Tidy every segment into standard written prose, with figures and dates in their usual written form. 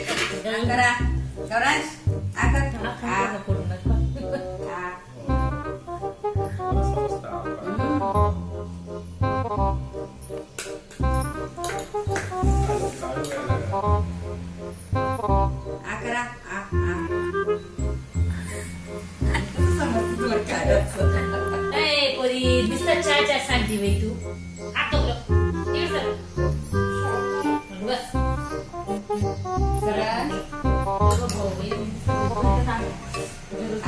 करा गौरांश आकर आकरा पोरी दिसत चहा सांगते बाई तू आता बस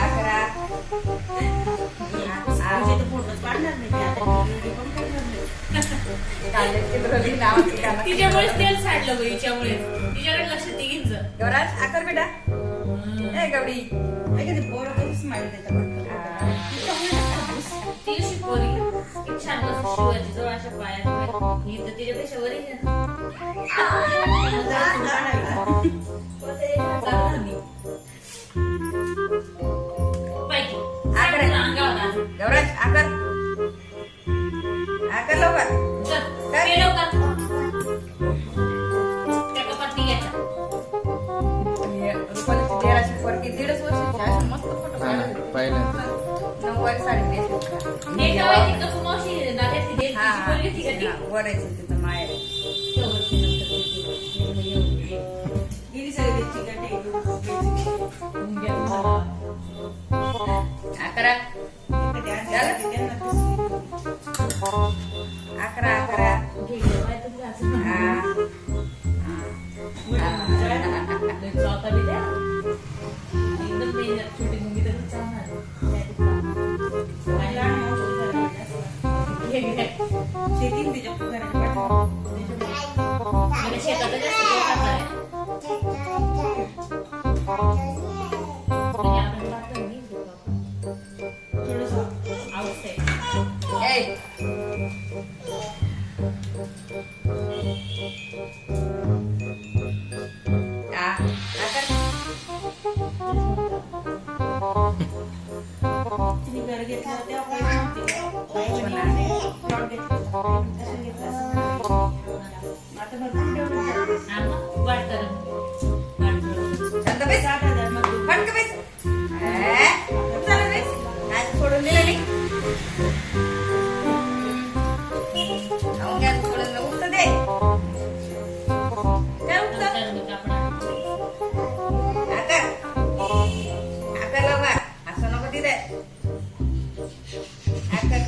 आकरा तिच्यामुळेच तेल साडलं बाई हिच्यामुळे तिच्याकडे लक्ष देईन गौरांश आकर बेटा ए गौरी ती शिकवली एक छान मस्त शिवाजी जवळ अशा पायात ही तर तिच्यापेक्षा वरी गौरांश आकर आकर लवकर त्या कपात निघायचा रुपालीची तेराची पोरगी 1.5 वर्षाची आहे. मस्त फोटो पाहिलं नऊवारी साडी नेसली. हे काय ती कसं मावशी नात्यातली देत हा, तिची पोरगी ती का ती? वरायचं तिथं माहेर आहे. शेवटची नंतर तिची. अकरा अकरा अकरा घे गं, बाय तुझी असं. लय चौथा बी द्या. एकदम danger. छोटी मुलगी तर चालणार. घे, घे. म्हणजे शेतातच जास्त पोट टाकणार आहे. म्हणजे आपण पाहतो ना, घेऊ आपण. थोडंसं outside. ए अकर शांत बेस फटक बेस चला बेस आज सोडून दिलं नाही गॅस सोडून उठतं दे काय उठतं आकर आकर लवकर असं नको तिथे आकर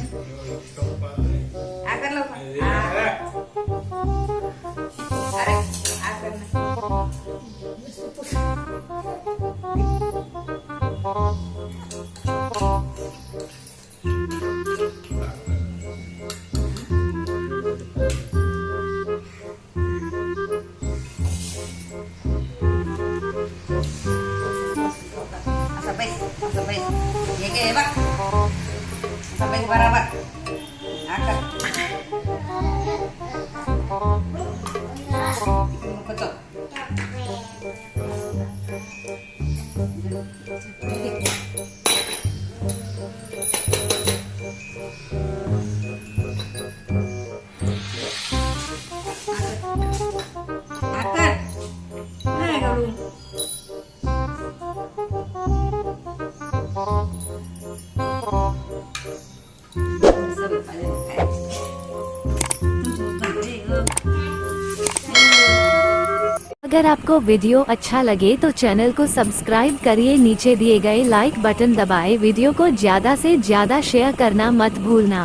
आकर लवकर अरे आकर ना ये के बघ सफेद बराबर आकर कचो आकर नाही गळू अगर आपको वीडियो अच्छा लगे तो चैनल को सब्सक्राइब करिए, नीचे दिए गए लाइक बटन दबाएं, वीडियो को ज्यादा से ज्यादा शेयर करना मत भूलना।